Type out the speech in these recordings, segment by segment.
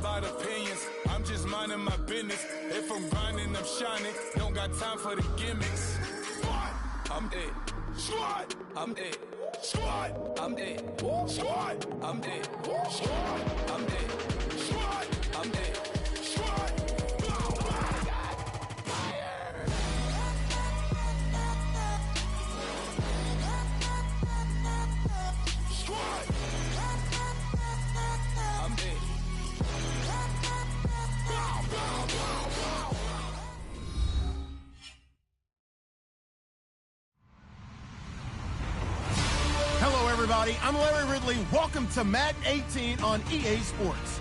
about opinions. I'm just minding my business. If I'm grinding, I'm shining. Don't got time for the gimmicks. Squad, I'm it. Squad, I'm it. Squad, I'm it. Squad, I'm it. Squad, I'm it. Squad, I'm it. Squad. Hello, everybody. I'm Larry Ridley. Welcome to Madden 18 on EA Sports.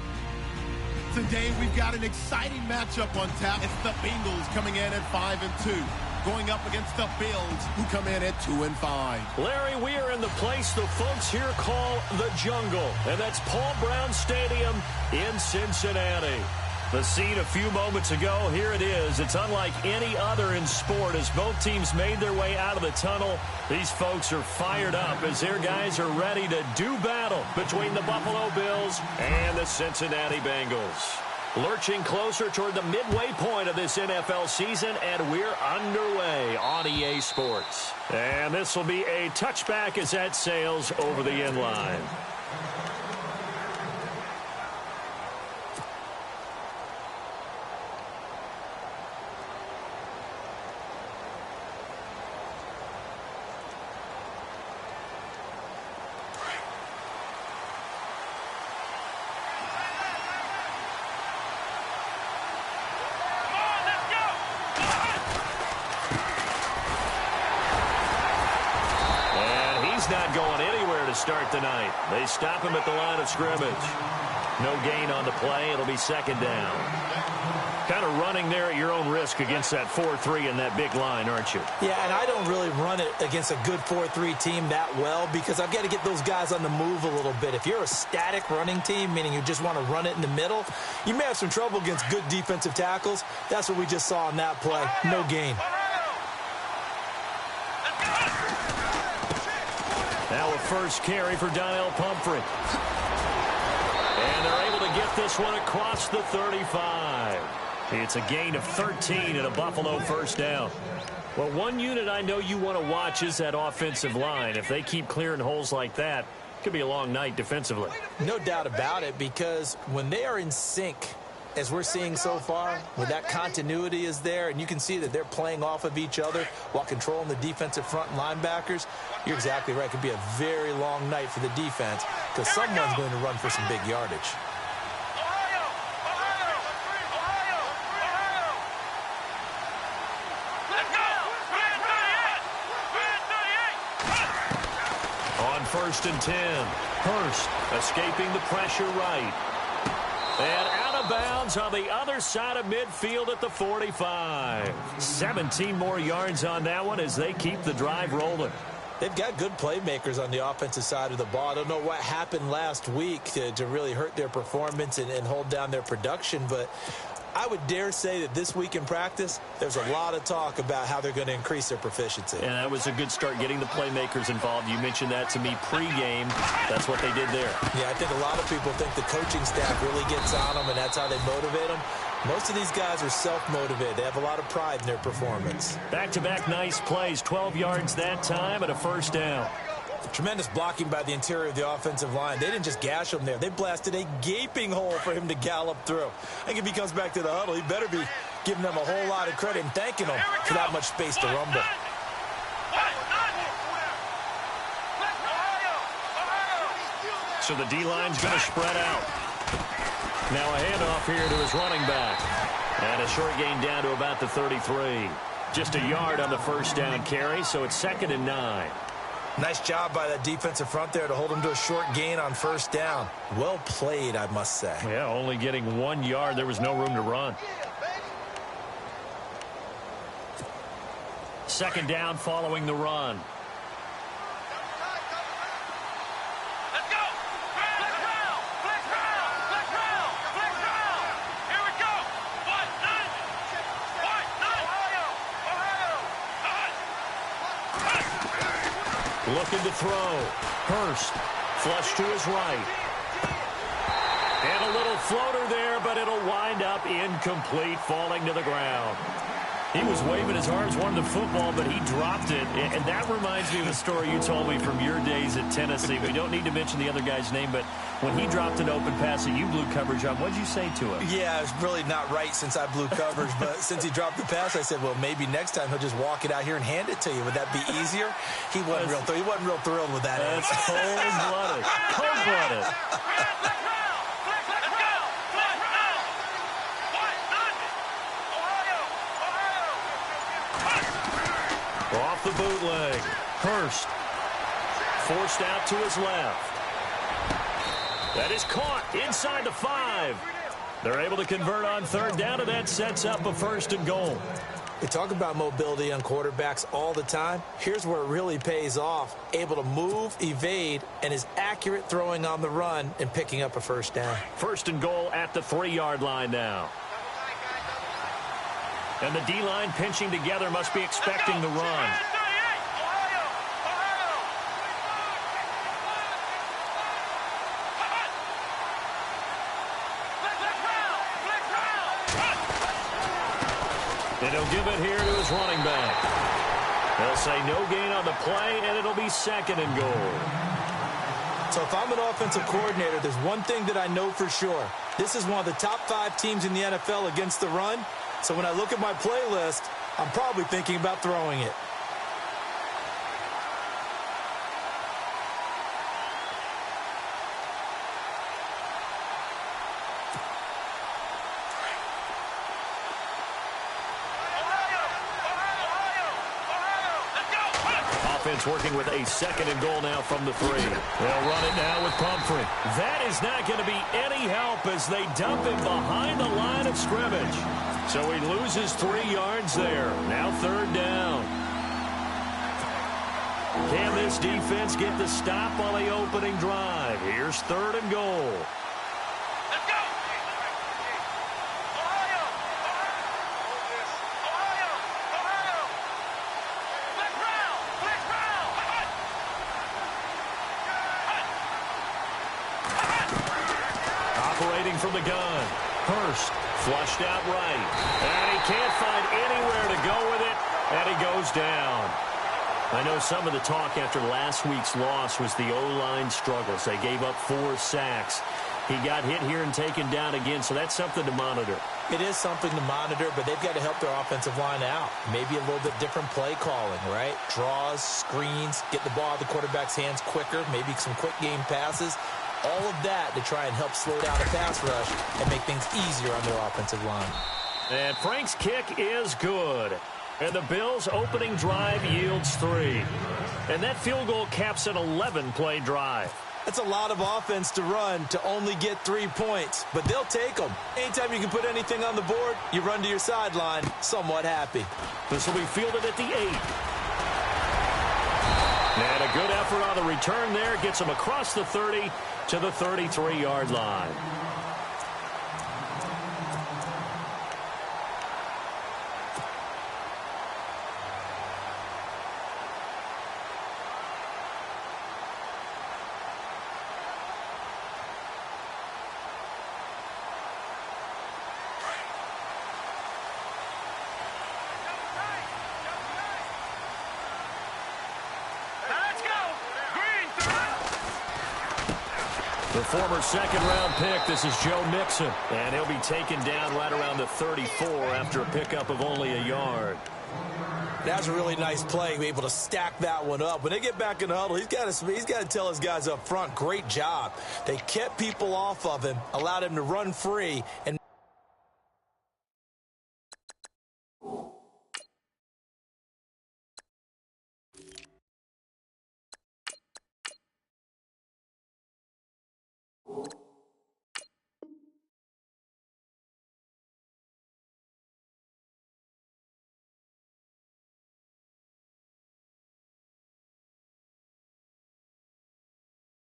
Today, we've got an exciting matchup on tap. It's the Bengals coming in at 5-2, going up against the Bills, who come in at 2-5. Larry, we are in the place the folks here call the Jungle, and that's Paul Brown Stadium in Cincinnati. The scene a few moments ago, here it is. It's unlike any other in sport as both teams made their way out of the tunnel. These folks are fired up as their guys are ready to do battle between the Buffalo Bills and the Cincinnati Bengals. Lurching closer toward the midway point of this NFL season, and we're underway on EA Sports. And this will be a touchback as that sails over the end line. Not going anywhere to start the night. They stop him at the line of scrimmage. No gain on the play. It'll be second down. Kind of running there at your own risk against that 4-3 and that big line, aren't you? Yeah, and I don't really run it against a good 4-3 team that well because I've got to get those guys on the move a little bit. If you're a static running team, meaning you just want to run it in the middle, you may have some trouble against good defensive tackles. That's what we just saw on that play. No gain. Now a first carry for Donnell Pumphrey. And they're able to get this one across the 35. It's a gain of 13 and a Buffalo first down. Well, one unit I know you want to watch is that offensive line. If they keep clearing holes like that, it could be a long night defensively. No doubt about it, because when they are in sync, as we're seeing so far, when that continuity is there and you can see that they're playing off of each other while controlling the defensive front linebackers, you're exactly right. It could be a very long night for the defense because someone's going to run for some big yardage. On 1st and 10, Hurst escaping the pressure right. And out of bounds on the other side of midfield at the 45. 17 more yards on that one as they keep the drive rolling. They've got good playmakers on the offensive side of the ball. I don't know what happened last week to really hurt their performance and hold down their production, but I would dare say that this week in practice, there's a lot of talk about how they're going to increase their proficiency. And that was a good start getting the playmakers involved. You mentioned that to me pregame. That's what they did there. Yeah, I think a lot of people think the coaching staff really gets on them, and that's how they motivate them. Most of these guys are self-motivated. They have a lot of pride in their performance. Back-to-back nice plays, 12 yards that time and a first down. Tremendous blocking by the interior of the offensive line. They didn't just gash him there. They blasted a gaping hole for him to gallop through. I think if he comes back to the huddle, he better be giving them a whole lot of credit and thanking them for that much space to rumble. So the D-line's going to spread out. Now a handoff here to his running back. And a short gain down to about the 33. Just a yard on the first down carry, so it's 2nd and 9. Nice job by that defensive front there to hold him to a short gain on first down. Well played, I must say. Yeah, only getting 1 yard. There was no room to run. 2nd down following the run. Looking to throw. Hurst. Flush to his right. And a little floater there, but it'll wind up incomplete, falling to the ground. He was waving his arms, wanted the football, but he dropped it. And that reminds me of a story you told me from your days at Tennessee. We don't need to mention the other guy's name, but when he dropped an open pass that you blew coverage on, what did you say to him? Yeah, it's really not right since I blew coverage, but since he dropped the pass, I said, well, maybe next time he'll just walk it out here and hand it to you. Would that be easier? He wasn't real thrilled with that. That's cold-blooded. Cold-blooded. Off the bootleg. Hurst. Forced out to his left. That is caught inside the 5. They're able to convert on third down, and that sets up a 1st and goal. We talk about mobility on quarterbacks all the time. Here's where it really pays off. Able to move, evade, and is accurate throwing on the run and picking up a 1st down. 1st and goal at the 3-yard line now. And the D-line pinching together, must be expecting the run. And he'll give it here to his running back. They'll say no gain on the play, and it'll be 2nd and goal. So if I'm an offensive coordinator, there's one thing that I know for sure. This is one of the top 5 teams in the NFL against the run. So when I look at my playlist, I'm probably thinking about throwing it. Offense working with a 2nd and goal now from the 3. They'll run it now with Pumphrey. That is not going to be any help as they dump him behind the line of scrimmage. So he loses 3 yards there. Now 3rd down. Can this defense get the stop on the opening drive? Here's 3rd and goal. Operating from the gun. Hurst flushed out right. And he can't find anywhere to go with it. And he goes down. I know some of the talk after last week's loss was the O-line struggles. They gave up 4 sacks. He got hit here and taken down again, so that's something to monitor. It is something to monitor, but they've got to help their offensive line out. Maybe a little bit different play calling, right? Draws, screens, get the ball out of the quarterback's hands quicker, maybe some quick game passes. All of that to try and help slow down the pass rush and make things easier on their offensive line. And Frank's kick is good. And the Bills' opening drive yields 3. And that field goal caps an 11-play drive. That's a lot of offense to run to only get 3 points, but they'll take them. Anytime you can put anything on the board, you run to your sideline somewhat happy. This will be fielded at the 8. And a good effort on the return there. Gets him across the 30 to the 33-yard line. The former second-round pick, this is Joe Mixon. And he'll be taken down right around the 34 after a pickup of only a yard. That's a really nice play, be able to stack that one up. When they get back in the huddle, he's got to tell his guys up front, great job. They kept people off of him, allowed him to run free, and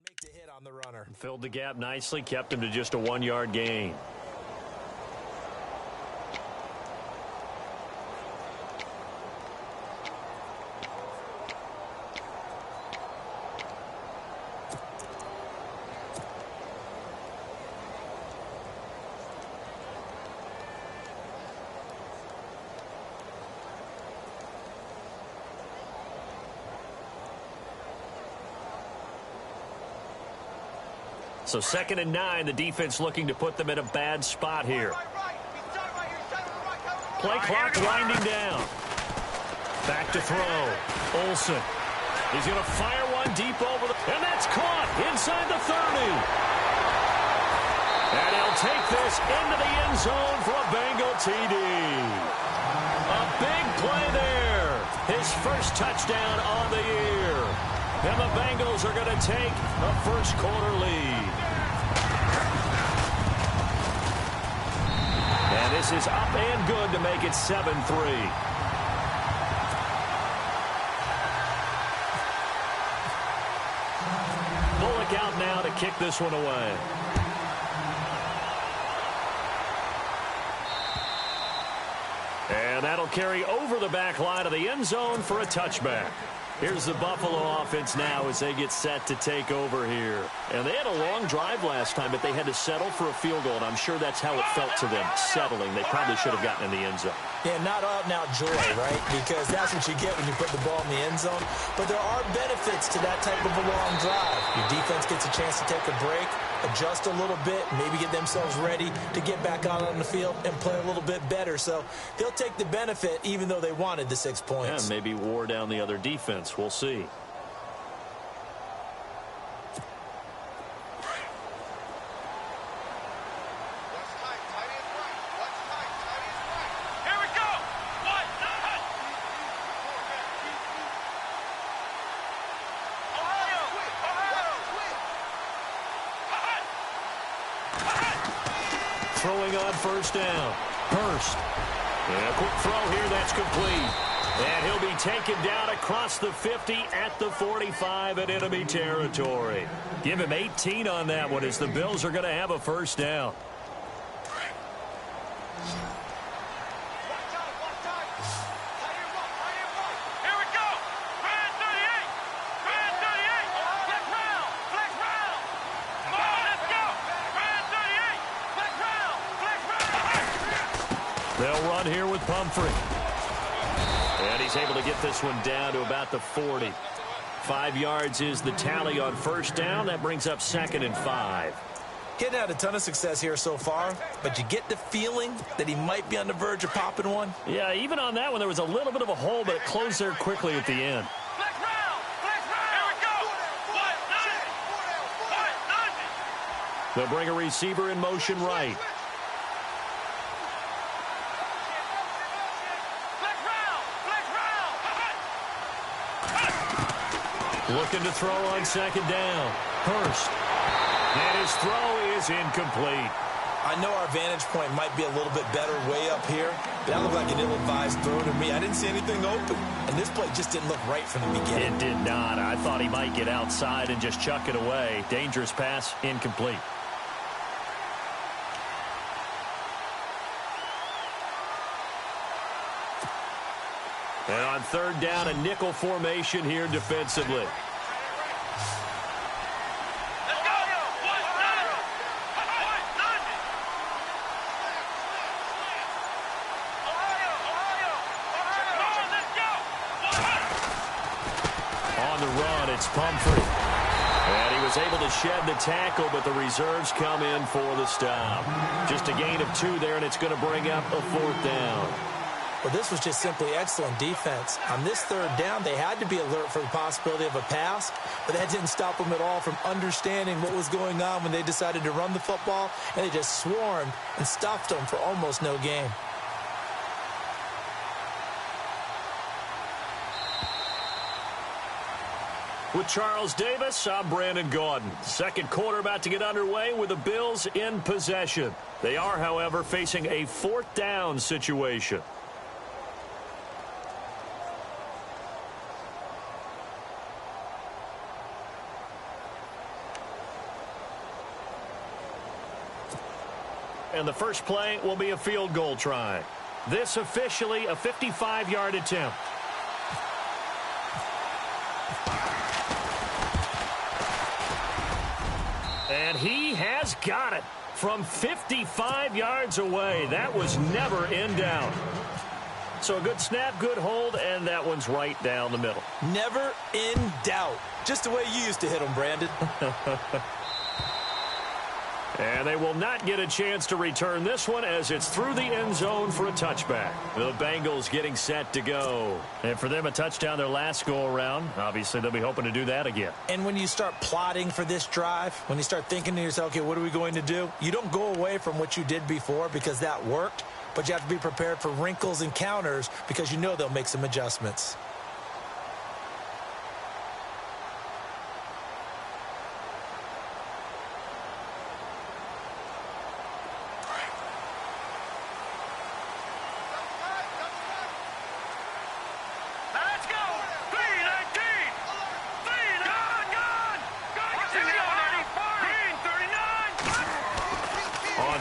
make the hit on the runner. Filled the gap nicely, kept him to just a 1-yard gain. So 2nd and 9, the defense looking to put them in a bad spot here. Play clock winding down. Back to throw. Olsen. He's going to fire one deep over the... And that's caught inside the 30. And he'll take this into the end zone for a Bengal TD. A big play there. His first touchdown on the year. And the Bengals are going to take a first-quarter lead. And this is up and good to make it 7-3. Bullock out now to kick this one away. And that'll carry over the back line of the end zone for a touchback. Here's the Buffalo offense now as they get set to take over here. And they had a long drive last time, but they had to settle for a field goal, and I'm sure that's how it felt to them, settling. They probably should have gotten in the end zone. Yeah, not out-and-out joy, right? Because that's what you get when you put the ball in the end zone. But there are benefits to that type of a long drive. Your defense gets a chance to take a break, adjust a little bit, maybe get themselves ready to get back out on the field and play a little bit better. So they'll take the benefit even though they wanted the 6 points. Yeah, maybe wore down the other defense. We'll see. Throwing on first down. Hurst. And a quick throw here. That's complete. And he'll be taken down across the 50 at the 45 in enemy territory. Give him 18 on that one as the Bills are going to have a first down. They'll run here with Pumphrey. And he's able to get this one down to about the 40. 5 yards is the tally on first down. That brings up 2nd and 5. Getting had a ton of success here so far, but you get the feeling that he might be on the verge of popping one. Yeah, even on that one, there was a little bit of a hole, but it closed there quickly at the end. They'll bring a receiver in motion right. Looking to throw on second down. Hurst. And his throw is incomplete. I know our vantage point might be a little bit better way up here, but that looked like an ill-advised throw to me. I didn't see anything open, and this play just didn't look right from the beginning. It did not. I thought he might get outside and just chuck it away. Dangerous pass, incomplete. And on third down, a nickel formation here defensively. On the run, it's Pumphrey. And he was able to shed the tackle, but the reserves come in for the stop. Just a gain of 2 there, and it's going to bring up a 4th down. Well, this was just simply excellent defense. On this third down, they had to be alert for the possibility of a pass, but that didn't stop them at all from understanding what was going on when they decided to run the football, and they just swarmed and stuffed them for almost no gain. With Charles Davis, I'm Brandon Gaudin. Second quarter about to get underway with the Bills in possession. They are, however, facing a 4th down situation. And the first play will be a field goal try. This officially a 55-yard attempt. And he has got it from 55 yards away. That was never in doubt. So a good snap, good hold, and that one's right down the middle. Never in doubt. Just the way you used to hit them, Brandon. And they will not get a chance to return this one as it's through the end zone for a touchback. The Bengals getting set to go. And for them, a touchdown their last go-around. Obviously, they'll be hoping to do that again. And when you start plotting for this drive, when you start thinking to yourself, okay, what are we going to do? You don't go away from what you did before because that worked, but you have to be prepared for wrinkles and counters because you know they'll make some adjustments.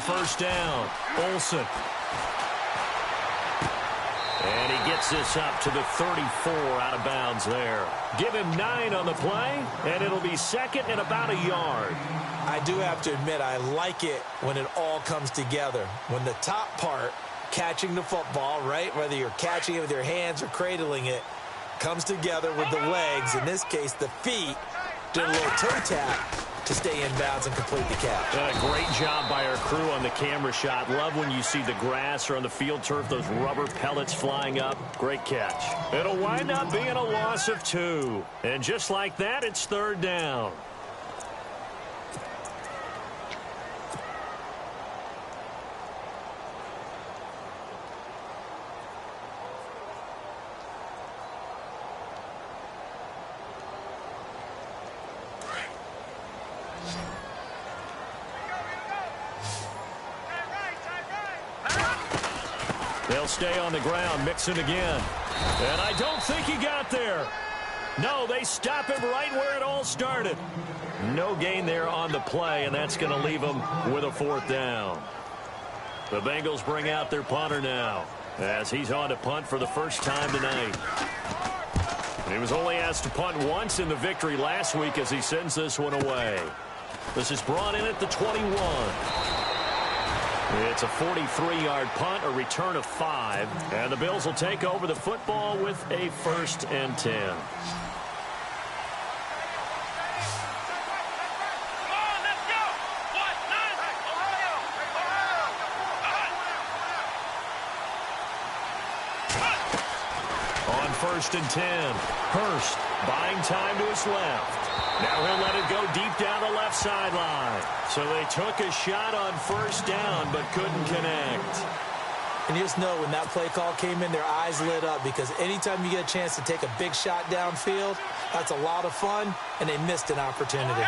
First down, Olsen. And he gets this up to the 34 out of bounds there. Give him 9 on the play, and it'll be second and about a yard. I do have to admit, I like it when it all comes together. When the top part, catching the football, right, whether you're catching it with your hands or cradling it, comes together with the legs, in this case the feet, did a little toe tap to stay in bounds and complete the catch. And a great job by our crew on the camera shot. Love when you see the grass or on the field turf, those rubber pellets flying up. Great catch. It'll wind up being a loss of 2. And just like that, it's third down. They'll stay on the ground, Mixon again. And I don't think he got there. No, they stop him right where it all started. No gain there on the play, and that's going to leave them with a fourth down. The Bengals bring out their punter now as he's on to punt for the first time tonight. He was only asked to punt once in the victory last week as he sends this one away. This is brought in at the 21. It's a 43-yard punt, a return of 5, and the Bills will take over the football with a 1st and 10. On 1st and 10, Hurst buying time to his left. Now he'll let it go deep down the left sideline. So they took a shot on first down but couldn't connect. And you just know when that play call came in, their eyes lit up because anytime you get a chance to take a big shot downfield, that's a lot of fun, and they missed an opportunity.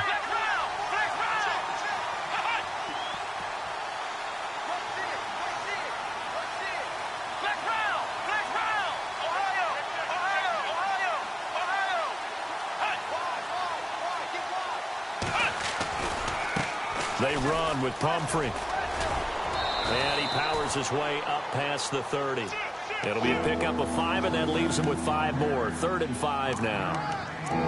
They run with Pumphrey. And he powers his way up past the 30. It'll be a pickup of 5, and that leaves him with 5 more. 3rd and 5 now.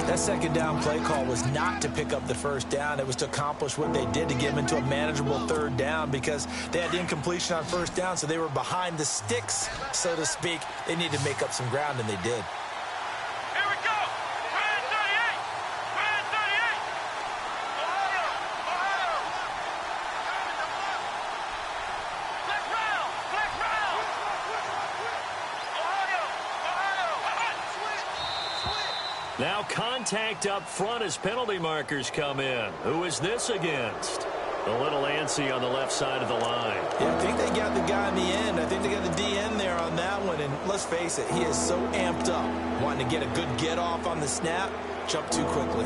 That second down play call was not to pick up the first down. It was to accomplish what they did to get them into a manageable 3rd down because they had the incompletion on first down, so they were behind the sticks, so to speak. They needed to make up some ground, and they did. Now contact up front as penalty markers come in. Who is this against? A little antsy on the left side of the line. Yeah, I think they got the guy in the end. I think they got the DN there on that one. And let's face it, he is so amped up, wanting to get a good get off on the snap, jump too quickly.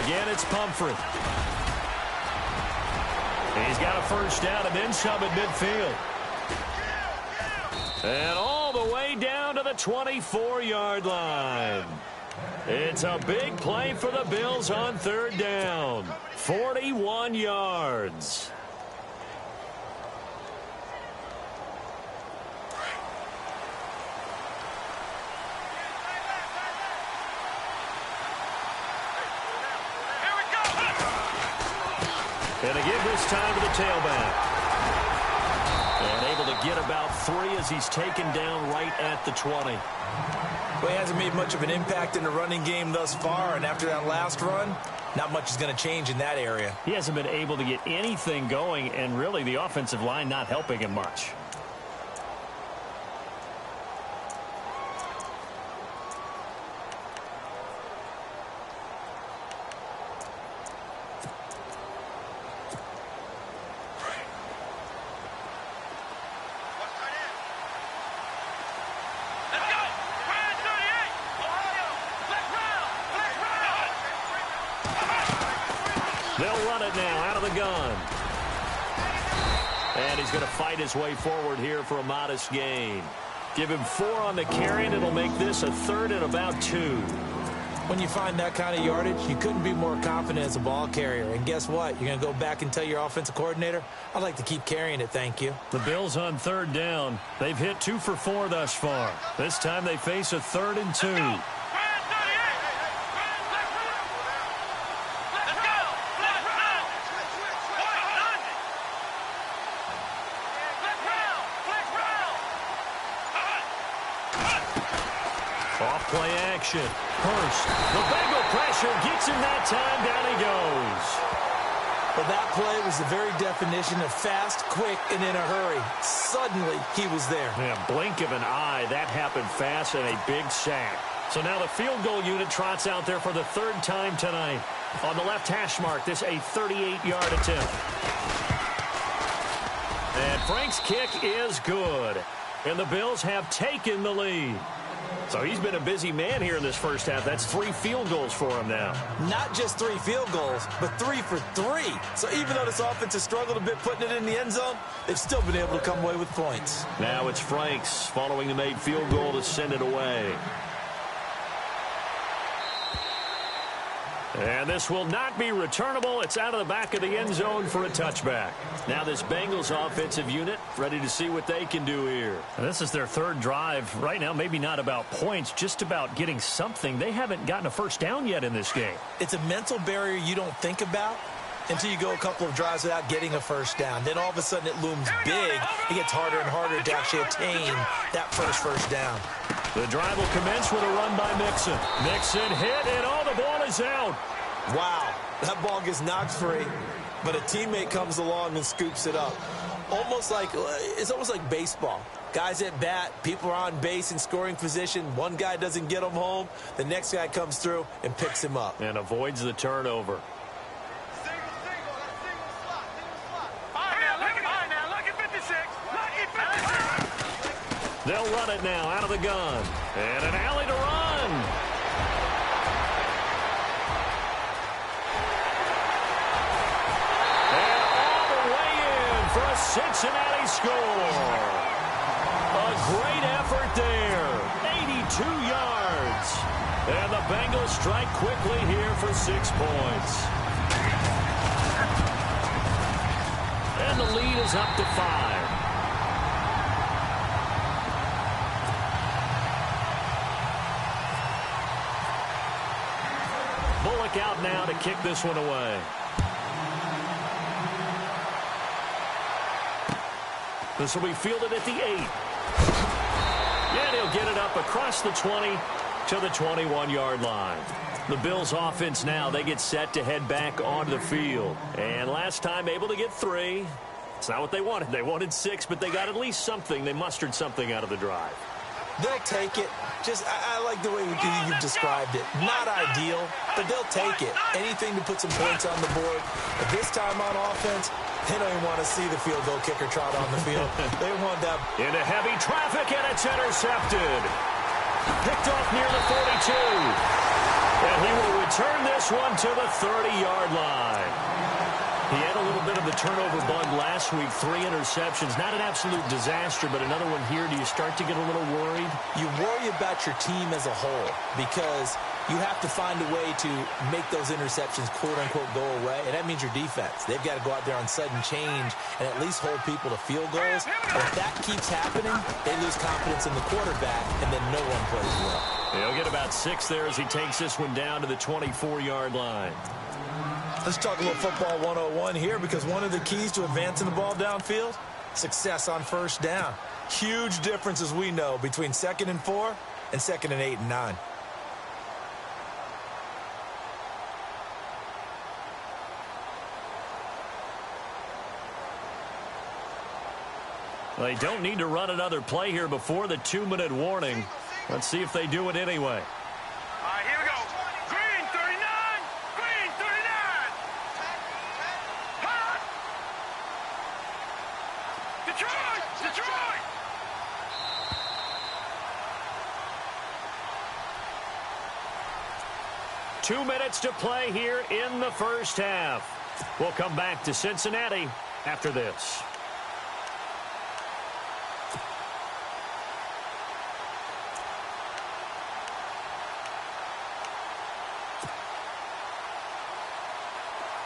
Again, it's Pumphrey. He's got a first down and then some at midfield. And all the way down to the 24-yard line. It's a big play for the Bills on 3rd down. 41 yards. And they give this time to the tailback. And able to get about 3 as he's taken down right at the 20. Well, he hasn't made much of an impact in the running game thus far, and after that last run, not much is going to change in that area. He hasn't been able to get anything going, and really the offensive line not helping him much. They'll run it now out of the gun. And he's going to fight his way forward here for a modest gain. Give him 4 on the carry, and it'll make this a 3rd and about 2. When you find that kind of yardage, you couldn't be more confident as a ball carrier. And guess what? You're going to go back and tell your offensive coordinator, I'd like to keep carrying it, thank you. The Bills on 3rd down. They've hit 2 for 4 thus far. This time they face a 3rd and 2. Off-play action. Hurst. The Bengal pressure gets him that time. Down he goes. Well, that play was the very definition of fast, quick, and in a hurry. Suddenly, he was there. Yeah, blink of an eye. That happened fast and a big sack. So now the field goal unit trots out there for the 3rd time tonight. On the left hash mark, this a 38-yard attempt. And Frank's kick is good. And the Bills have taken the lead. So he's been a busy man here in this first half. That's 3 field goals for him now. Not just 3 field goals, but 3 for 3. So even though this offense has struggled a bit putting it in the end zone, they've still been able to come away with points. Now it's Franks following the made field goal to send it away. And this will not be returnable. It's out of the back of the end zone for a touchback. Now this Bengals offensive unit ready to see what they can do here. And this is their 3rd drive. Right now, maybe not about points, just about getting something. They haven't gotten a first down yet in this game. It's a mental barrier you don't think about until you go a couple of drives without getting a first down. Then all of a sudden it looms big. It gets harder and harder to actually attain that first down. The drive will commence with a run by Mixon. Mixon hit, and the ball is out. Wow, that ball gets knocked free, but a teammate comes along and scoops it up. It's almost like baseball. Guys at bat, people are on base in scoring position. One guy doesn't get him home. The next guy comes through and picks him up. And avoids the turnover. They'll run it now out of the gun. And an alley to run. And all the way in for a Cincinnati score. A great effort there. 82 yards. And the Bengals strike quickly here for 6 points. And the lead is up to 5. Bullock out now to kick this one away. This will be fielded at the 8. And he'll get it up across the 20 to the 21-yard line. The Bills offense now, they get set to head back onto the field. And last time able to get 3. It's not what they wanted. They wanted 6, but they got at least something. They mustered something out of the drive. They'll take it. I like the way you've described it. Not ideal, but they'll take it. Anything to put some points on the board. But this time on offense, they don't even want to see the field goal kicker trot on the field. They want that. Into heavy traffic, and it's intercepted. Picked off near the 42. And he will return this one to the 30-yard line. He had a little bit of the turnover bug last week, 3 interceptions. Not an absolute disaster, but another one here. Do you start to get a little worried? You worry about your team as a whole because you have to find a way to make those interceptions, quote-unquote, go away, and that means your defense. They've got to go out there on sudden change and at least hold people to field goals. But if that keeps happening, they lose confidence in the quarterback, and then no one plays well. He'll get about 6 there as he takes this one down to the 24-yard line. Let's talk a little football 101 here, because one of the keys to advancing the ball downfield, success on first down. Huge difference, as we know, between 2nd and 4 and 2nd and 8 and 9. They don't need to run another play here before the 2-minute warning. Let's see if they do it anyway. All right, here we go. Green 39. Green 39. Hot. Detroit. Detroit. Two minutes to play here in the first half. We'll come back to Cincinnati after this.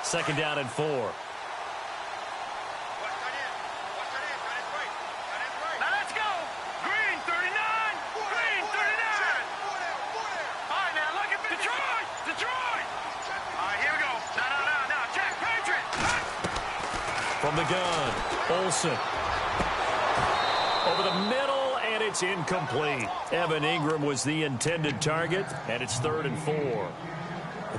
Second down and 4. Now let's go. Green 39. Green 39. All right, now look at Detroit. Detroit. All right, here we go. Now. Check, Patriot. From the gun, Olsen. Over the middle, and it's incomplete. Evan Ingram was the intended target, and it's 3rd and 4.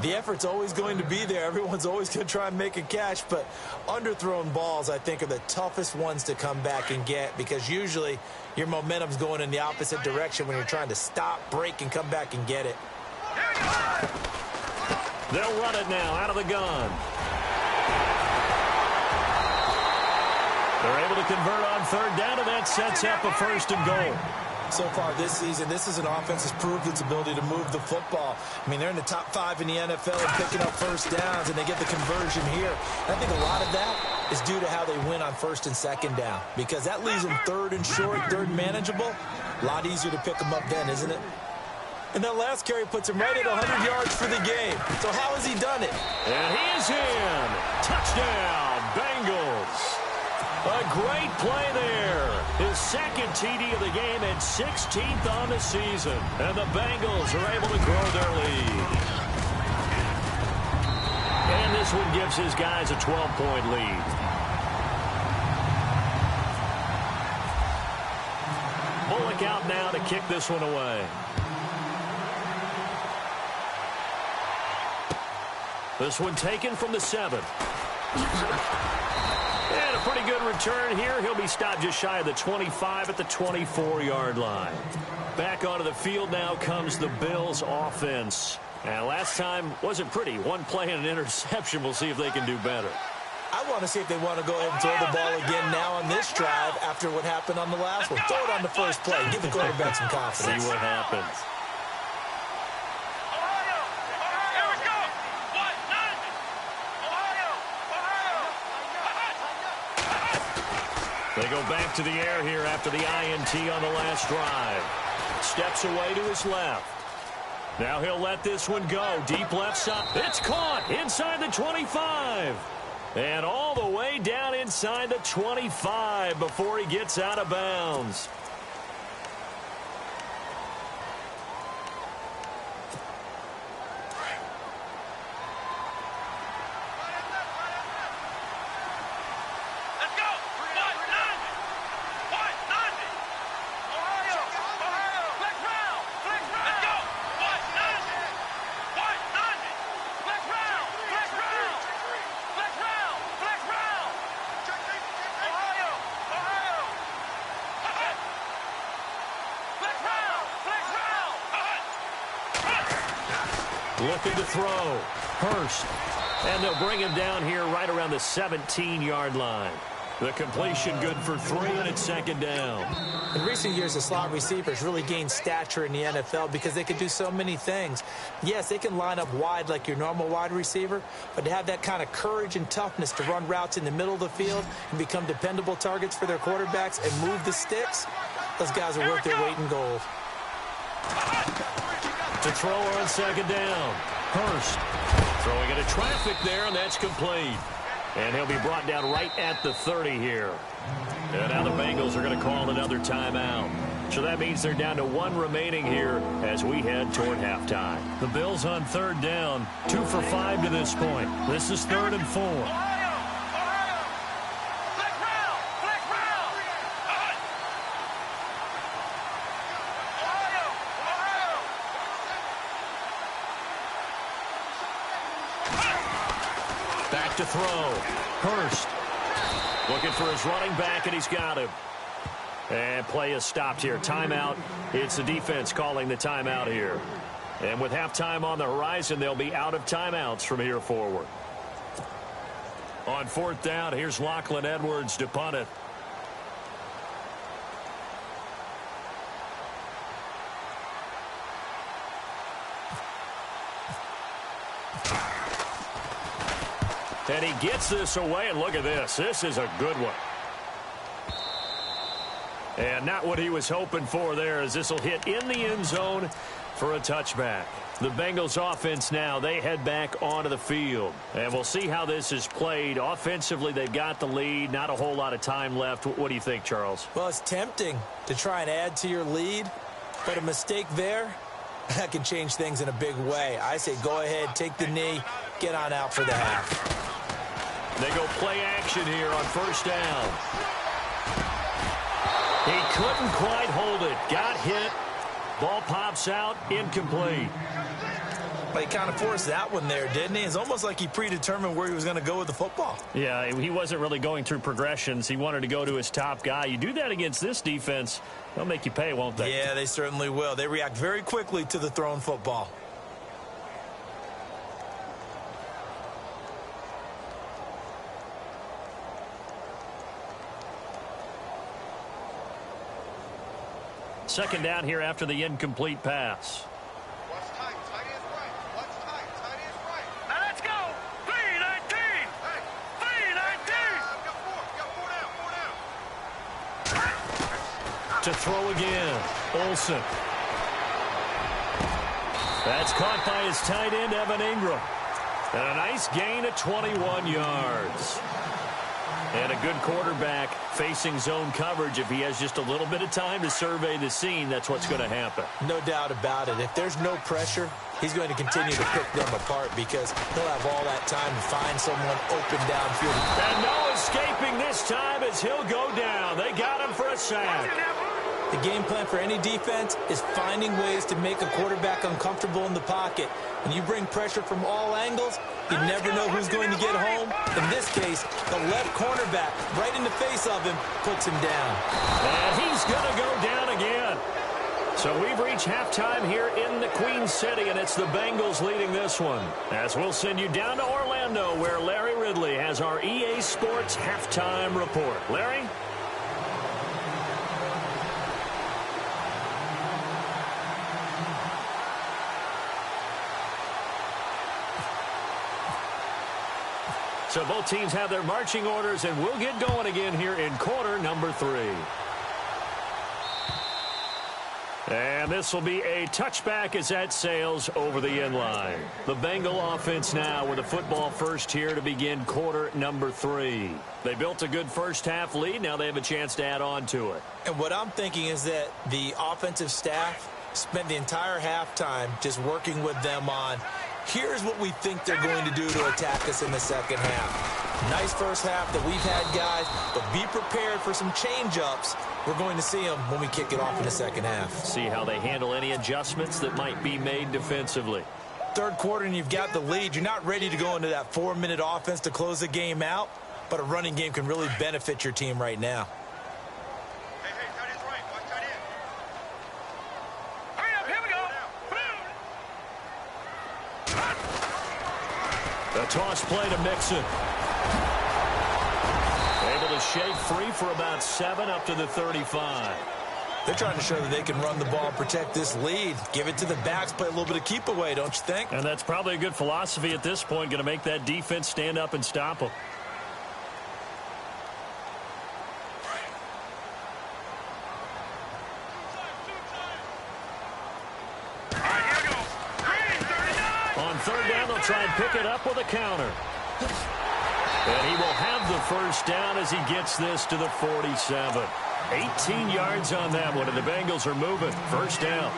The effort's always going to be there. Everyone's always going to try and make a catch, but underthrown balls, I think, are the toughest ones to come back and get, because usually your momentum's going in the opposite direction when you're trying to stop, break, and come back and get it. They'll run it now out of the gun. They're able to convert on 3rd down, and that sets up a 1st and goal. So far this season, this is an offense that's proved its ability to move the football. I mean, they're in the top 5 in the NFL and picking up first downs, and they get the conversion here. And I think a lot of that is due to how they win on 1st and 2nd down, because that leaves them 3rd and short, 3rd and manageable. A lot easier to pick them up then, isn't it? And that last carry puts him right at 100 yards for the game. So how has he done it? And he is in. Touchdown, Bengals. A great play there. His 2nd TD of the game and 16th on the season. And the Bengals are able to grow their lead. And this one gives his guys a 12-point lead. Bullock out now to kick this one away. This one taken from the 7. And a pretty good return here. He'll be stopped just shy of the 25 at the 24-yard line. Back onto the field now comes the Bills offense. And last time wasn't pretty. One play and an interception. We'll see if they can do better. I want to see if they want to go ahead and throw the ball again now on this drive after what happened on the last one. Throw it on the first play. Give the quarterback some confidence. See what happens. They go back to the air here after the INT on the last drive. Steps away to his left. Now he'll let this one go. Deep left side. It's caught inside the 25. And all the way down inside the 25 before he gets out of bounds. Looking to throw. Hurst. And they'll bring him down here right around the 17-yard line. The completion good for 3, and it's 2nd down. In recent years, the slot receivers really gained stature in the NFL because they can do so many things. Yes, they can line up wide like your normal wide receiver, but to have that kind of courage and toughness to run routes in the middle of the field and become dependable targets for their quarterbacks and move the sticks, those guys are worth their weight in gold. To throw on 2nd down. Hurst throwing into traffic there, and that's complete. And he'll be brought down right at the 30 here. And now the Bengals are going to call another timeout. So that means they're down to 1 remaining here as we head toward halftime. The Bills on 3rd down, 2 for 5 to this point. This is 3rd and 4. Back to throw. Hurst looking for his running back, and he's got him. And play is stopped here. Timeout. It's the defense calling the timeout here. And with halftime on the horizon, they'll be out of timeouts from here forward. On 4th down, here's Lachlan Edwards to punt it. And he gets this away, and look at this. This is a good one. And not what he was hoping for there, as this will hit in the end zone for a touchback. The Bengals offense now, they head back onto the field. And we'll see how this is played. Offensively, they've got the lead. Not a whole lot of time left. What do you think, Charles? Well, it's tempting to try and add to your lead, but a mistake there, that can change things in a big way. I say go ahead, take the knee, get on out for the half. They go play action here on 1st down. He couldn't quite hold it. Got hit. Ball pops out. Incomplete. But he kind of forced that one there, didn't he? It's almost like he predetermined where he was going to go with the football. Yeah, he wasn't really going through progressions. He wanted to go to his top guy. You do that against this defense, they'll make you pay, won't they? Yeah, they certainly will. They react very quickly to the thrown football. Second down here after the incomplete pass. What's tight? Tight is right. What's tight? Tight is right. Now let's go. 319. Hey. 319. Got 4 down. 4 down. To throw again. Olsen. That's caught by his tight end, Evan Ingram. And a nice gain of 21 yards. And a good quarterback facing zone coverage. If he has just a little bit of time to survey the scene, that's what's going to happen. No doubt about it. If there's no pressure, he's going to continue to pick them apart because he'll have all that time to find someone open downfield. And no escaping this time as he'll go down. They got him for a sack. The game plan for any defense is finding ways to make a quarterback uncomfortable in the pocket. When you bring pressure from all angles, you never know who's going to get home. In this case, the left cornerback, right in the face of him, puts him down. And he's going to go down again. So we've reached halftime here in the Queen City, and it's the Bengals leading this one. As we'll send you down to Orlando, where Larry Ridley has our EA Sports halftime report. Larry? So both teams have their marching orders, and we'll get going again here in quarter number 3. And this will be a touchback as that sails over the end line. The Bengal offense now with a football first here to begin quarter number 3. They built a good first half lead. Now they have a chance to add on to it. And what I'm thinking is that the offensive staff spent the entire halftime just working with them on, here's what we think they're going to do to attack us in the second half. Nice first half that we've had, guys, but be prepared for some change-ups. We're going to see them when we kick it off in the second half. See how they handle any adjustments that might be made defensively. Third quarter and you've got the lead. You're not ready to go into that 4-minute offense to close the game out, but a running game can really benefit your team right now. A toss play to Mixon. Able to shake free for about 7 up to the 35. They're trying to show that they can run the ball and protect this lead. Give it to the backs, play a little bit of keep away, don't you think? And that's probably a good philosophy at this point, going to make that defense stand up and stop them. Third down, they'll try and pick it up with a counter. And he will have the first down as he gets this to the 47. 18 yards on that one, and the Bengals are moving. First down.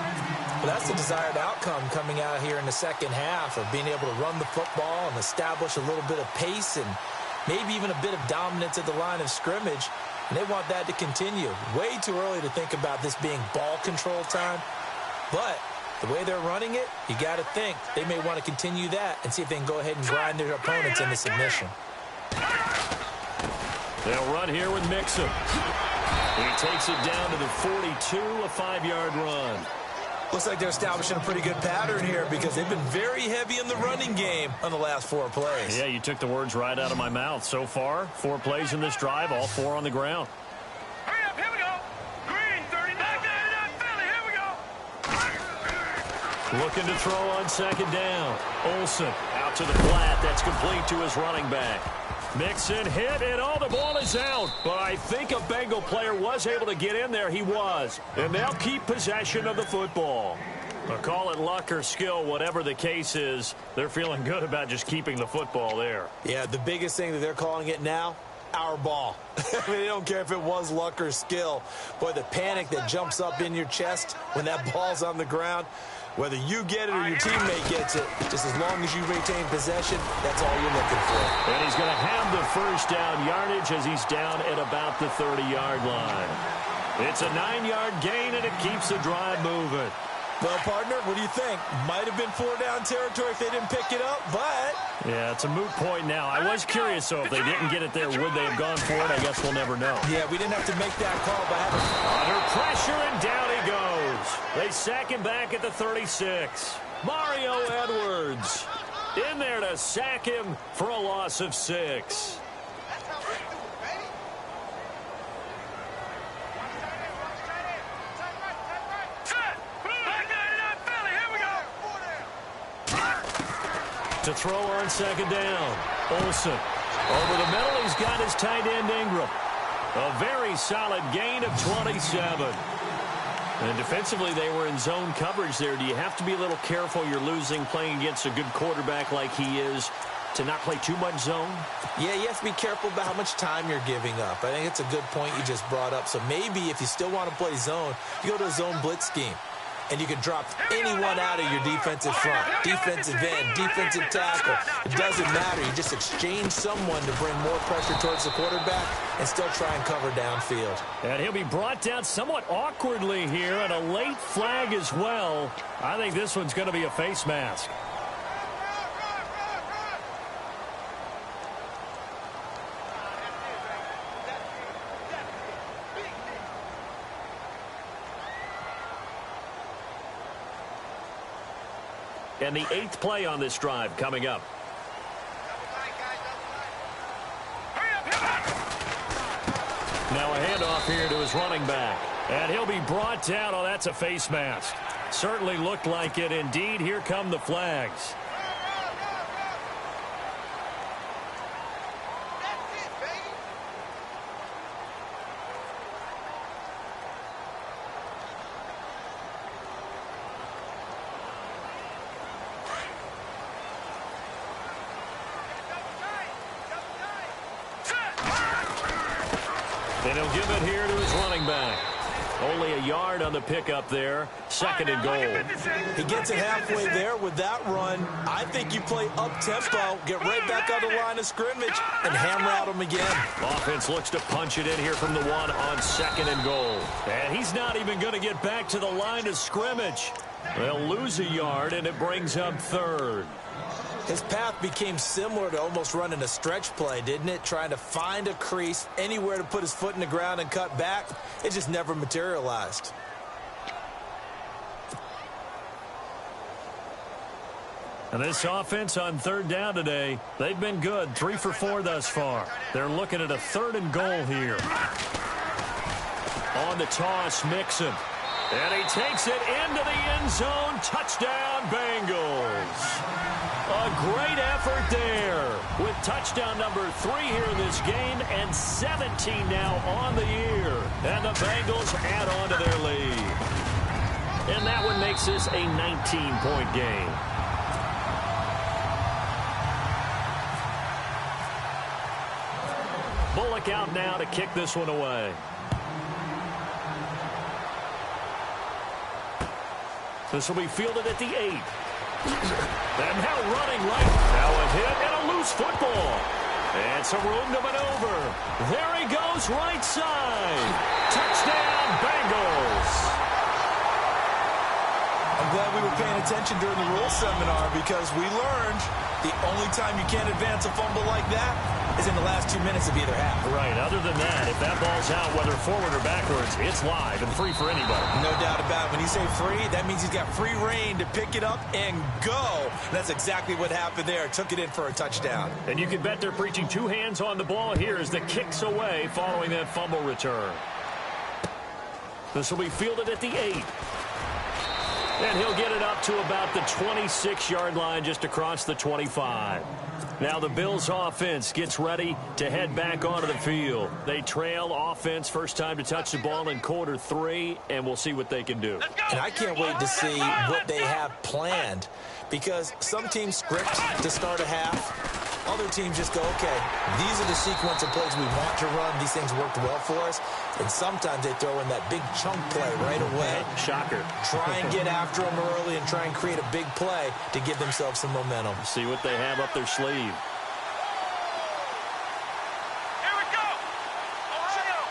Well, that's the desired outcome coming out here in the second half of being able to run the football and establish a little bit of pace and maybe even a bit of dominance at the line of scrimmage. And they want that to continue. Way too early to think about this being ball control time. But the way they're running it, you got to think they may want to continue that and see if they can go ahead and grind their opponents into submission. They'll run here with Mixon. He takes it down to the 42, a 5-yard run. Looks like they're establishing a pretty good pattern here because they've been very heavy in the running game on the last 4 plays. Yeah, you took the words right out of my mouth. So far, 4 plays in this drive, all 4 on the ground. Hurry up, here we go. Green, 39, Philly, here we go. Looking to throw on second down. Olsen out to the flat. That's complete to his running back. Mixon hit, and the ball is out. But I think a Bengal player was able to get in there. He was. And they'll keep possession of the football. But call it luck or skill, whatever the case is, they're feeling good about just keeping the football there. Yeah, the biggest thing that they're calling it now, our ball. I mean, they don't care if it was luck or skill. Boy, the panic that jumps up in your chest when that ball's on the ground, whether you get it or your teammate gets it, just as long as you retain possession, that's all you're looking for. And he's going to have the first down yardage as he's down at about the 30-yard line. It's a 9-yard gain, and it keeps the drive moving. Well, partner, what do you think? Might have been 4-down territory if they didn't pick it up, but... Yeah, it's a moot point now. I was curious, though, if they didn't get it there, would they have gone for it? I guess we'll never know. Yeah, we didn't have to make that call, but under pressure, and down he goes. They sack him back at the 36. Mario Edwards in there to sack him for a loss of 6. To throw on second down. Olsen over the middle. He's got his tight end Ingram. A very solid gain of 27. And defensively, they were in zone coverage there. Do you have to be a little careful? You're losing playing against a good quarterback like he is to not play too much zone? Yeah, you have to be careful about how much time you're giving up. I think it's a good point you just brought up. So maybe if you still want to play zone, you go to a zone blitz scheme. And you can drop anyone out of your defensive front, defensive end, defensive tackle. It doesn't matter. You just exchange someone to bring more pressure towards the quarterback and still try and cover downfield. And he'll be brought down somewhat awkwardly here, and a late flag as well. I think this one's going to be a face mask. And the 8th play on this drive coming up. Now a handoff here to his running back. And he'll be brought down. Oh, that's a face mask. Certainly looked like it. Indeed, here come the flags. And he'll give it here to his running back. Only a yard on the pickup there. 2nd and goal. He gets it halfway there with that run. I think you play up-tempo, get right back on the line of scrimmage, and hammer out him again. Offense looks to punch it in here from the 1 on 2nd and goal. And he's not even going to get back to the line of scrimmage. They'll lose a yard, and it brings up 3rd. His path became similar to almost running a stretch play, didn't it? Trying to find a crease, anywhere to put his foot in the ground and cut back. It just never materialized. And this offense on 3rd down today, they've been good. 3 for 4 thus far. They're looking at a 3rd and goal here. On the toss, Mixon. And he takes it into the end zone. Touchdown, Bengals. A great effort there with touchdown number 3 here in this game and 17 now on the year. And the Bengals add on to their lead. And that one makes this a 19-point game. Bullock out now to kick this one away. This will be fielded at the 8. And now running right. Now a hit and a loose football. And some room to maneuver. There he goes, right side. Touchdown, Bengals. I'm glad we were paying attention during the rules seminar because we learned the only time you can't advance a fumble like that is in the last 2 minutes of either half. Right. Other than that, if that ball's out, whether forward or backwards, it's live and free for anybody. No doubt about it. When you say free, that means he's got free reign to pick it up and go. And that's exactly what happened there. Took it in for a touchdown. And you can bet they're preaching two hands on the ball here as the kick's away following that fumble return. This will be fielded at the 8. And he'll get it up to about the 26-yard line just across the 25. Now the Bills offense gets ready to head back onto the field. They trail offense first time to touch the ball in quarter 3, and we'll see what they can do. And I can't wait to see what they have planned because some teams script to start a half. Other teams just go, okay, these are the sequence of plays we want to run. These things worked well for us. And sometimes they throw in that big chunk play right away. Shocker. Try and get after them early and try and create a big play to give themselves some momentum. See what they have up their sleeve. Here we go. Ohio.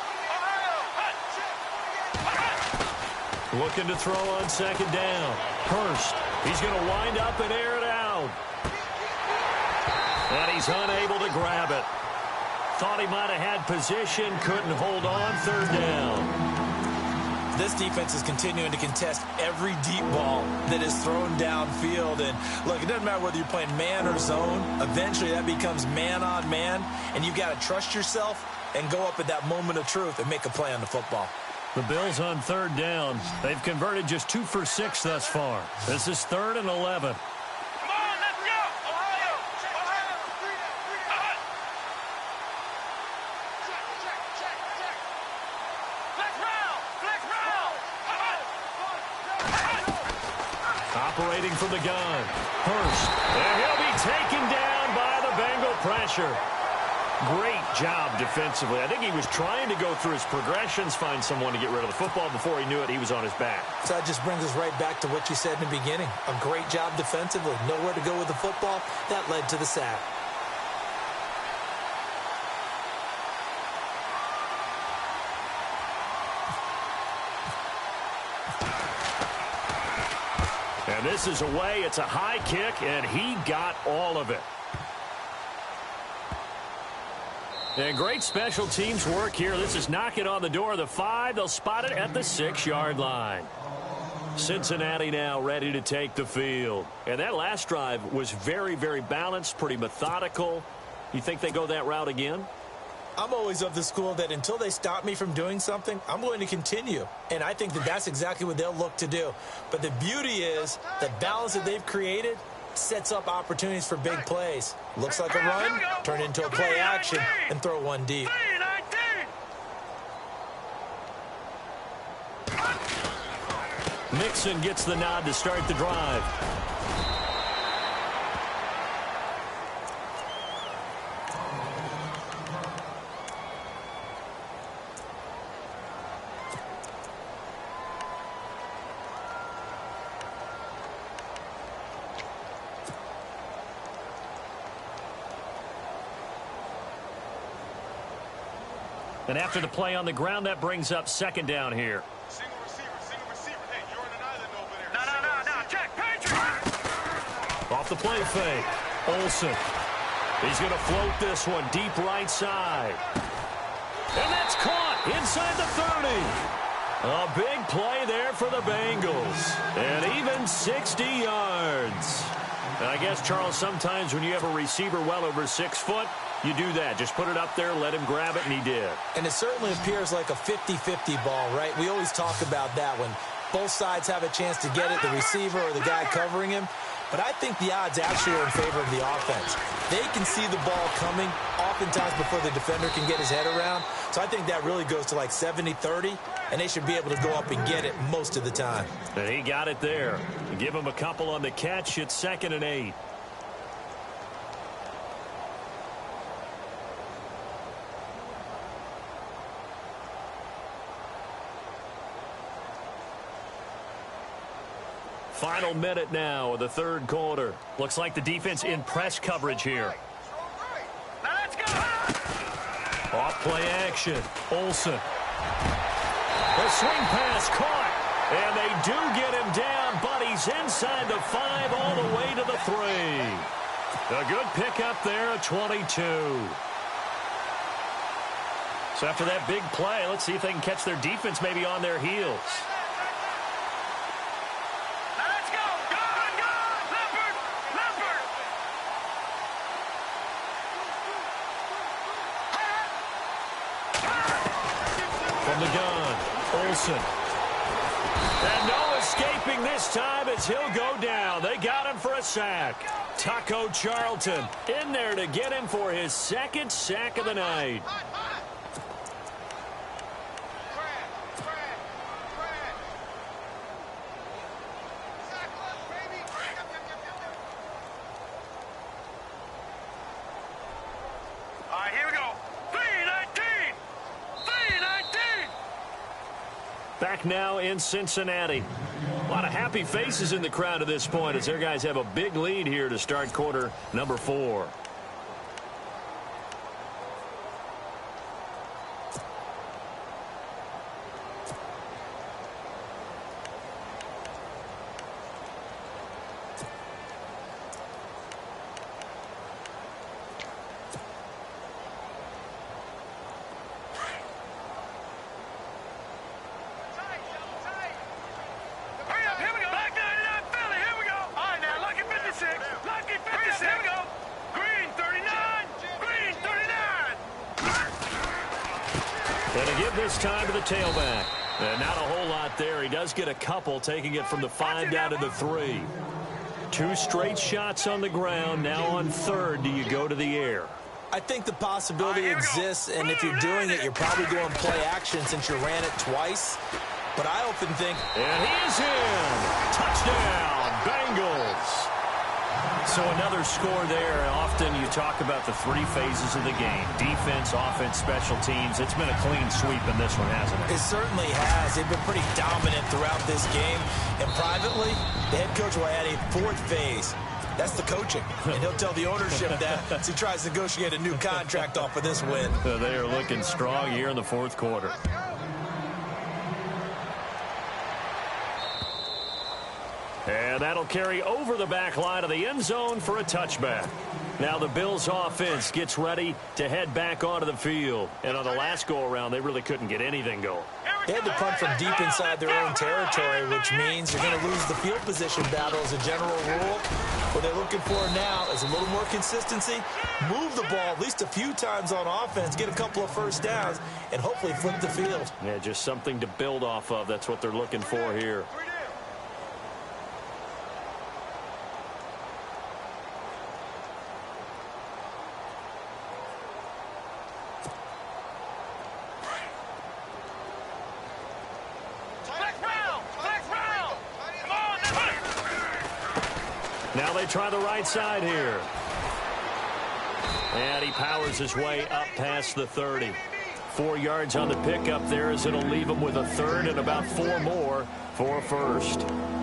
Looking to throw on second down. Hurst. He's going to wind up and air it out. And he's unable to grab it. Thought he might have had position, couldn't hold on, third down. This defense is continuing to contest every deep ball that is thrown downfield. And look, it doesn't matter whether you're playing man or zone. Eventually that becomes man on man. And you've got to trust yourself and go up at that moment of truth and make a play on the football. The Bills on third down. They've converted just 2 for 6 thus far. This is 3rd and 11. Operating from the gun. Hurst. And he'll be taken down by the Bengal pressure. Great job defensively. I think he was trying to go through his progressions, find someone to get rid of the football. Before he knew it, he was on his back. So that just brings us right back to what you said in the beginning. A great job defensively. Nowhere to go with the football. That led to the sack. And this is away. It's a high kick, and he got all of it. And great special teams work here. This is knocking on the door of the 5. They'll spot it at the 6-yard line. Cincinnati now ready to take the field. And that last drive was very, very balanced, pretty methodical. You think they go that route again? I'm always of the school that until they stop me from doing something, I'm going to continue. And I think that that's exactly what they'll look to do. But the beauty is the balance that they've created sets up opportunities for big plays. Looks like a run, turn into a play action, and throw one deep. Mixon gets the nod to start the drive. And after the play on the ground, that brings up second down here. Single receiver. Hey, you're on an island over there. No. Check, Patriot. Off the play fake. Olsen. He's going to float this one deep right side. And that's caught inside the 30. A big play there for the Bengals. And even 60 yards. And I guess, Charles, sometimes when you have a receiver well over 6 foot, you do that. Just put it up there, let him grab it, and he did. And it certainly appears like a 50-50 ball, right? We always talk about that when both sides have a chance to get it, the receiver or the guy covering him. But I think the odds actually are in favor of the offense. They can see the ball coming oftentimes before the defender can get his head around. So I think that really goes to like 70-30, and they should be able to go up and get it most of the time. And he got it there. Give him a couple on the catch. It's 2nd and 8. Final minute now of the third quarter. Looks like the defense in press coverage here. Now let's go. Off play action. Olsen. The swing pass caught. And they do get him down, but he's inside the 5 all the way to the 3. A good pickup there at 22. So after that big play, let's see if they can catch their defense maybe on their heels. Now let's go. Go. Leopard. From the gun, Olsen. And no escaping this time as he'll go down. They got him for a sack. Taco Charlton in there to get him for his second sack of the night. All right, here we go. 3-19. Back now in Cincinnati. A lot of happy faces in the crowd at this point as their guys have a big lead here to start quarter number 4. Hurry up, here we go. Back 99 Philly, here we go. All right, now, lucky 56. Lucky 56. Here we go. Green 39. Green 39. And to give this time to the tailback. And not a whole lot there. He does get a couple, taking it from the 5 down to the 3. 2 straight shots on the ground. Now on third, do you go to the air? I think the possibility exists, and if you're doing it, you're probably going play action since you ran it twice. But I often think... And he's in! Touchdown, Bengals! So another score there. Often you talk about the 3 phases of the game. Defense, offense, special teams. It's been a clean sweep in this one, hasn't it? It certainly has. They've been pretty dominant throughout this game. And privately, the head coach will add a 4th phase. That's the coaching. And he'll tell the ownership that as he tries to negotiate a new contract off of this win. So they are looking strong here in the 4th quarter. And that'll carry over the back line of the end zone for a touchback. Now the Bills offense gets ready to head back onto the field. And on the last go-around, they really couldn't get anything going. They had to punt from deep inside their own territory, which means you're going to lose the field position battle as a general rule. What they're looking for now is a little more consistency, move the ball at least a few times on offense, get a couple of first downs, and hopefully flip the field. Yeah, just something to build off of. That's what they're looking for here. Now they try the right side here. And he powers his way up past the 30. 4 yards on the pickup there as it'll leave him with a 3rd and about 4 more for a first.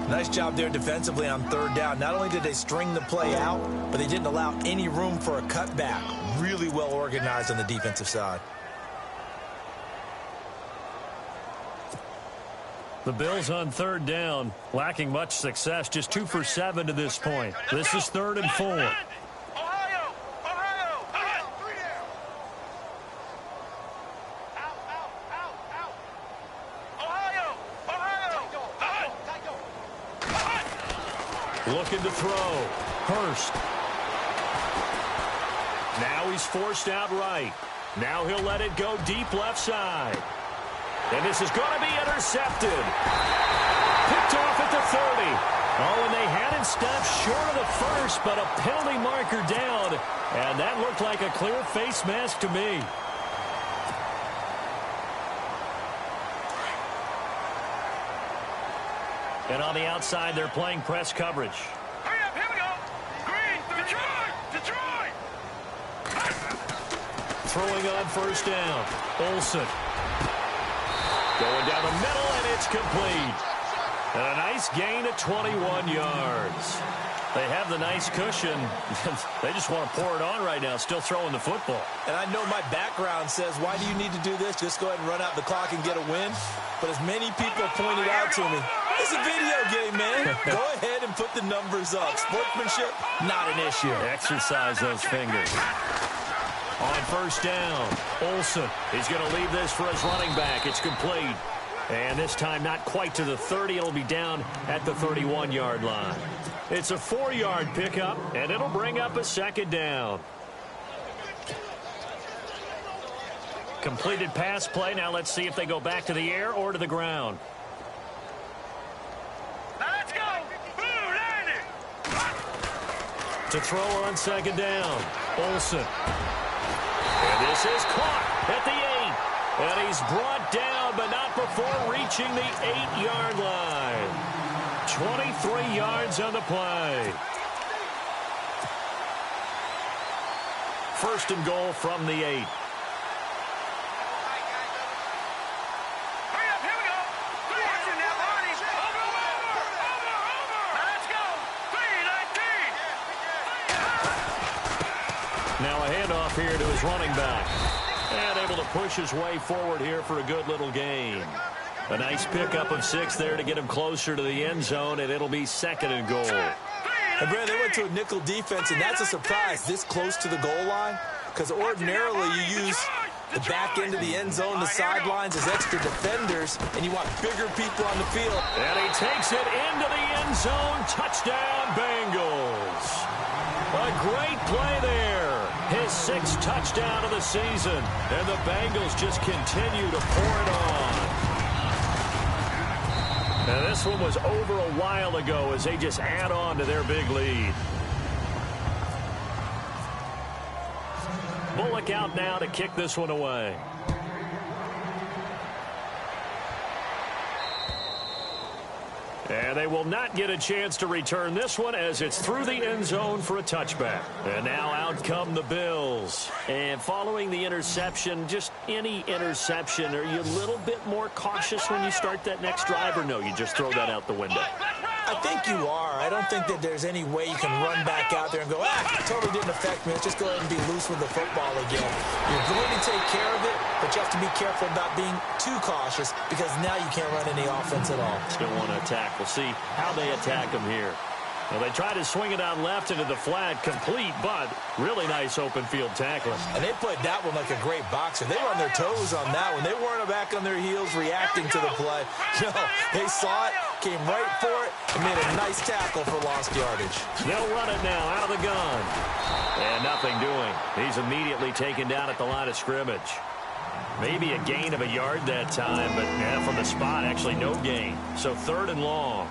Nice job there defensively on 3rd down. Not only did they string the play out, but they didn't allow any room for a cutback. Really well organized on the defensive side. The Bills on 3rd down, lacking much success, just 2 for 7 to this point. This is 3rd and 4. Ohio! Looking to throw. Hurst. Now he's forced out right. Now he'll let it go deep left side. And this is going to be intercepted. Picked off at the 30. Oh, and they had it stopped short of the first, but a penalty marker down. And that looked like a clear face mask to me. And on the outside, they're playing press coverage. Hurry up, here we go. Green, Detroit! Throwing on 1st down. Olsen. Going down the middle, and it's complete. And a nice gain of 21 yards. They have the nice cushion. They just want to pour it on right now, still throwing the football. And I know my background says, why do you need to do this? Just go ahead and run out the clock and get a win. But as many people pointed out to me, it's a video game, man. Go ahead and put the numbers up. Sportsmanship, not an issue. Exercise those fingers. On first down, Olsen. He's going to leave this for his running back. It's complete. And this time not quite to the 30. It'll be down at the 31-yard line. It's a 4-yard pickup, and it'll bring up a second down. Completed pass play. Now let's see if they go back to the air or to the ground. Now let's go. Boom, land it. To throw on second down, Olsen. And this is caught at the 8. And he's brought down, but not before reaching the 8-yard line. 23 yards on the play. First and goal from the 8. Hurry up, here we go. Watch it now, Barney. Over. Now let's go. 3-19. Now a handoff here to his running back. And able to push his way forward here for a good little gain. A nice pickup of 6 there to get him closer to the end zone, and it'll be second and goal. And, Brad, they went to a nickel defense, and that's a surprise this close to the goal line, because ordinarily you use the back end of the end zone, the sidelines as extra defenders, and you want bigger people on the field. And he takes it into the end zone. Touchdown, Bengals. A great play there. His 6th touchdown of the season, and the Bengals just continue to pour it on. And this one was over a while ago as they just add on to their big lead. Bullock out now to kick this one away. And they will not get a chance to return this one as it's through the end zone for a touchback. And now out come the Bills. And following the interception, just any interception, are you a little bit more cautious when you start that next drive, or no, you just throw that out the window? I think you are. I don't think that there's any way you can run back out there and go, totally didn't affect me. Let's just go ahead and be loose with the football again. You're going to take care of it, but you have to be careful about being too cautious because now you can't run any offense at all. Still want to attack. We'll see how they attack him here. Well, they try to swing it out left into the flat, complete, but really nice open field tackling. And they played that one like a great boxer. They were on their toes on that one. They weren't back on their heels reacting to the play. No, they saw it, came right for it, and made a nice tackle for lost yardage. They'll run it now out of the gun. And nothing doing. He's immediately taken down at the line of scrimmage. Maybe a gain of a yard that time, but from the spot, actually no gain. So 3rd and long.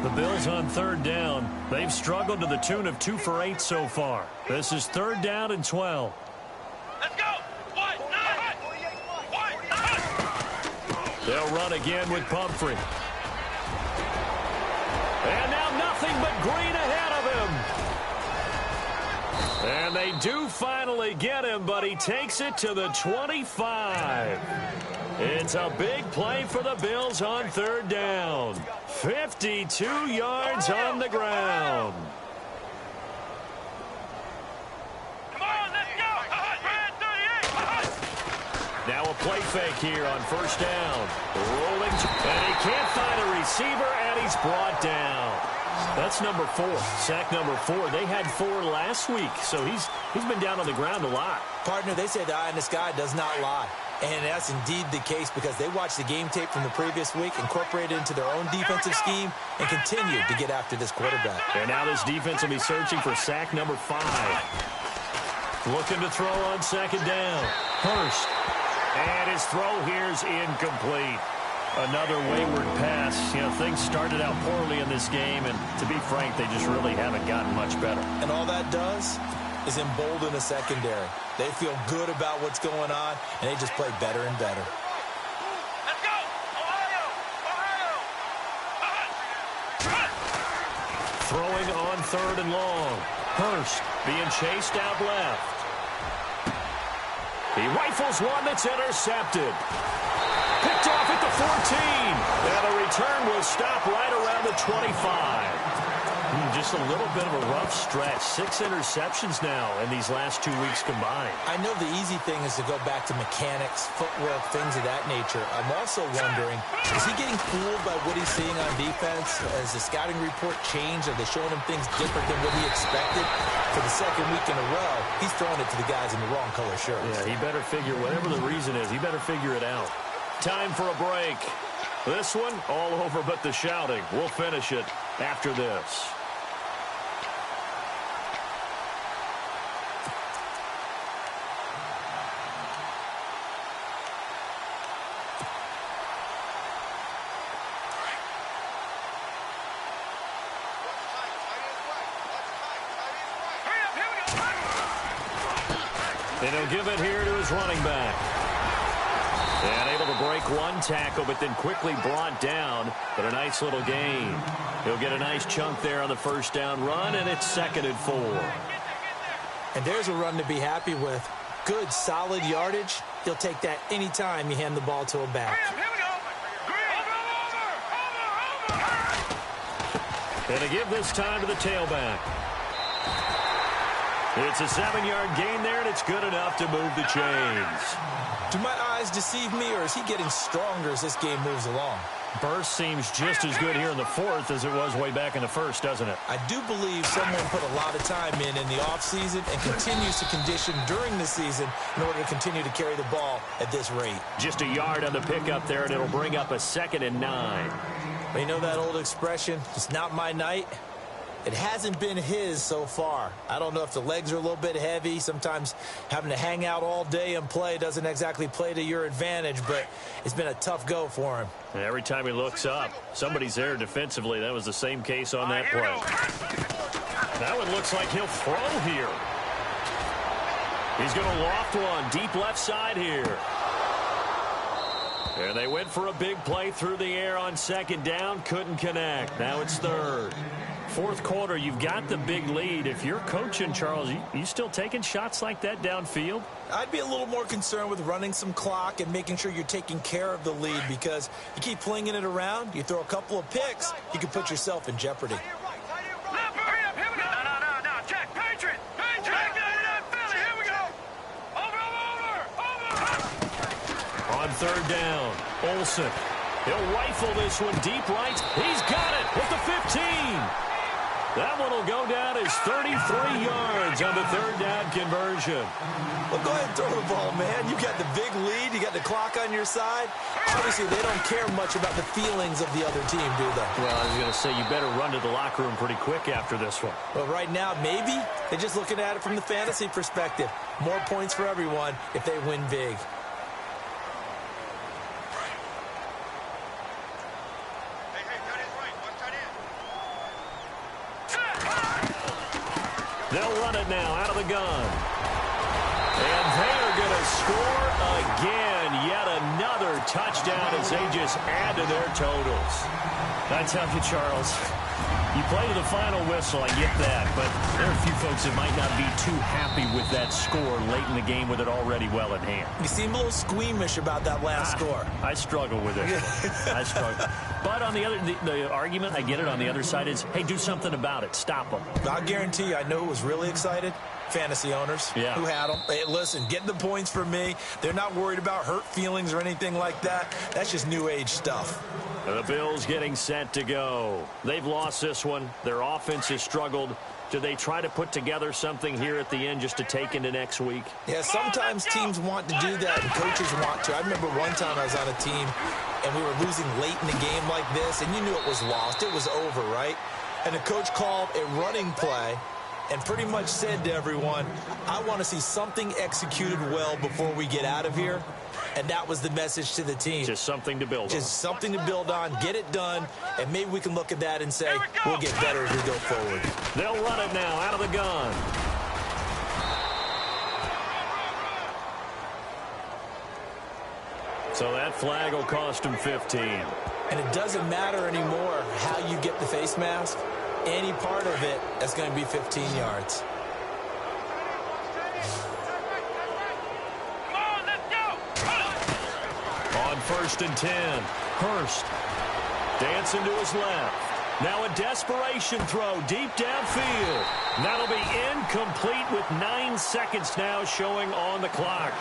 The Bills on 3rd down. They've struggled to the tune of 2 for 8 so far. This is 3rd down and 12. Let's go. They'll run again with Pumphrey. And now nothing but green ahead of him. And they do finally get him, but he takes it to the 25. It's a big play for the Bills on 3rd down. 52 yards on the ground. Come on, let's go. Now a play fake here on 1st down. Rolling, and he can't find a receiver, and he's brought down. That's number 4, sack number 4. They had 4 last week, so he's been down on the ground a lot. Partner, they say the eye in the sky does not lie. And that's indeed the case because they watched the game tape from the previous week, incorporated it into their own defensive scheme, and continued to get after this quarterback. And now this defense will be searching for sack number 5. Looking to throw on 2nd down. Hurst. And his throw here is incomplete. Another wayward pass. Things started out poorly in this game, and to be frank, they just really haven't gotten much better. And all that does is embolden the secondary. They feel good about what's going on, and they just play better and better. Let's go. Ohio. Throwing on 3rd and long. Hurst being chased out left. He rifles one that's intercepted. Picked off at the 14. And a return will stop right around the 25. Just a little bit of a rough stretch. 6 interceptions now in these last 2 weeks combined. I know the easy thing is to go back to mechanics, footwork, things of that nature. I'm also wondering, is he getting fooled by what he's seeing on defense? Has the scouting report changed? Are they showing him things different than what he expected? For the second week in a row, he's throwing it to the guys in the wrong color shirts. Yeah, he better figure, whatever the reason is, he better figure it out. Time for a break. This one, all over but the shouting. We'll finish it after this. And he'll give it here to his running back. And able to break one tackle, but then quickly brought down. But a nice little gain. He'll get a nice chunk there on the first down run, and it's 2nd and 4. And there's a run to be happy with. Good, solid yardage. He'll take that anytime you hand the ball to a back. And to give this time to the tailback. It's a 7-yard gain there, and it's good enough to move the chains. Do my eyes deceive me, or is he getting stronger as this game moves along? Burst seems just as good here in the 4th as it was way back in the 1st, doesn't it? I do believe someone put a lot of time in the offseason and continues to condition during the season in order to continue to carry the ball at this rate. Just a yard on the pickup there, and it'll bring up a 2nd and 9. But you know that old expression, it's not my night? It hasn't been his so far. I don't know if the legs are a little bit heavy. Sometimes having to hang out all day and play doesn't exactly play to your advantage, but it's been a tough go for him. And every time he looks up, somebody's there defensively. That was the same case on that play. That one looks like he'll throw here. He's going to loft one deep left side here. And they went for a big play through the air on 2nd down. Couldn't connect. Now it's 3rd. 4th quarter, you've got the big lead. If you're coaching, Charles, you still taking shots like that downfield? I'd be a little more concerned with running some clock and making sure you're taking care of the lead, because you keep flinging it around, you throw a couple of picks, you can put yourself in jeopardy. On 3rd down, Olsen. He'll rifle this one deep right. He's got it at the 15. That one will go down as 33 yards on the 3rd down conversion. Well, go ahead and throw the ball, man. You got the big lead. You got the clock on your side. Obviously, they don't care much about the feelings of the other team, do they? Well, I was going to say, you better run to the locker room pretty quick after this one. Well, right now, maybe. They're just looking at it from the fantasy perspective. More points for everyone if they win big. They'll run it now out of the gun. And they are going to score again. Yet another touchdown as they just add to their totals. I tell you, Charles, you play to the final whistle, I get that. But there are a few folks that might not be too happy with that score late in the game with it already well in hand. You seem a little squeamish about that last score. I struggle with it. I struggle. But on the other, the argument, I get it, on the other side is, hey, do something about it. Stop them. I'll guarantee you, I know who was really excited. Fantasy owners who had them. Hey, listen, get the points for me. They're not worried about hurt feelings or anything like that. That's just new age stuff. The Bills getting set to go. They've lost this one. Their offense has struggled. Do they try to put together something here at the end just to take into next week? Yeah, sometimes teams want to do that and coaches want to. I remember one time I was on a team and we were losing late in the game like this, and you knew it was lost. It was over, right? And the coach called a running play and pretty much said to everyone, I want to see something executed well before we get out of here. And that was the message to the team. Just something to build on. Just something to build on, get it done, and maybe we can look at that and say, we'll get better as we go forward. They'll run it now out of the gun. So that flag will cost him 15. And it doesn't matter anymore how you get the face mask. Any part of it, that's going to be 15 yards. On 1st and 10. Hurst dancing to his left. Now a desperation throw deep downfield. That'll be incomplete with 9 seconds now showing on the clock.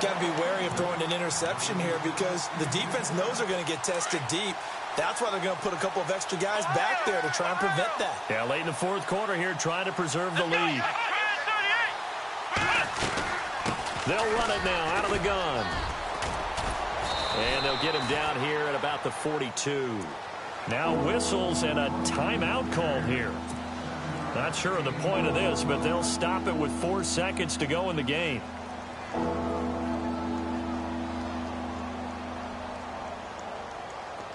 Got to be wary of throwing an interception here because the defense knows they're going to get tested deep. That's why they're going to put a couple of extra guys back there to try and prevent that. Yeah, late in the 4th quarter here, trying to preserve the lead. They'll run it now out of the gun. And they'll get him down here at about the 42. Now whistles and a timeout call here. Not sure of the point of this, but they'll stop it with 4 seconds to go in the game.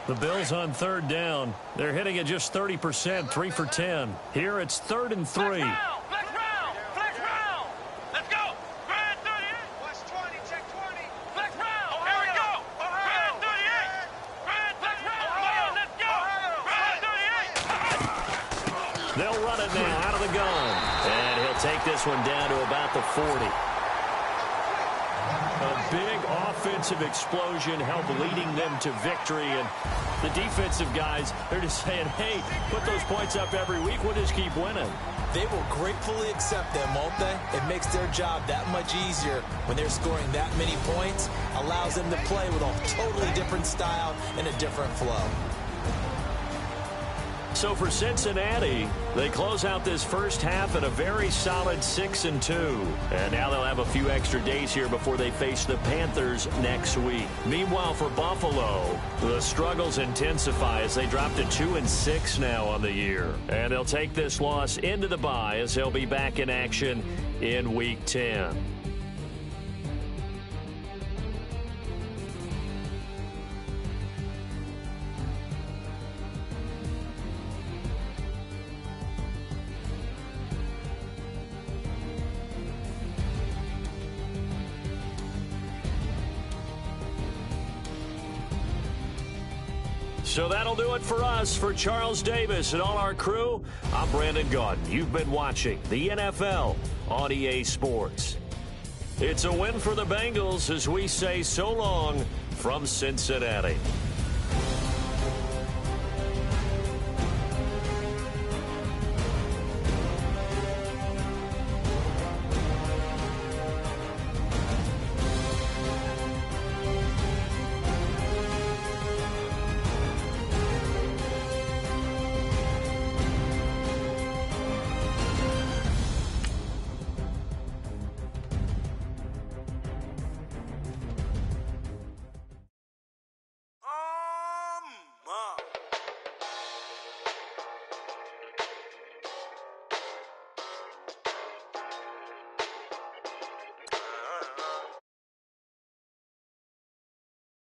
The Bills on 3rd down. They're hitting at just 30%, 3 for 10. Here it's 3rd and 3. Flex round. Let's go. Grand 38. West 20, check 20. Flex round. Oh, here we go. Grand 38. Grand flex round. Ohio. Let's go. Grand 38. They'll run it now out of the gun. And he'll take this one down to about the 40. A big offensive explosion helped leading them to victory. And the defensive guys, they're just saying, hey, put those points up every week. We'll just keep winning. They will gratefully accept them, won't they? It makes their job that much easier when they're scoring that many points. Allows them to play with a totally different style and a different flow. So for Cincinnati, they close out this first half at a very solid 6-2. And now they'll have a few extra days here before they face the Panthers next week. Meanwhile, for Buffalo, the struggles intensify as they drop to 2-6 now on the year. And they'll take this loss into the bye as they'll be back in action in Week 10. So that'll do it for us. For Charles Davis and all our crew, I'm Brandon Gaudin. You've been watching the NFL on EA Sports. It's a win for the Bengals as we say so long from Cincinnati.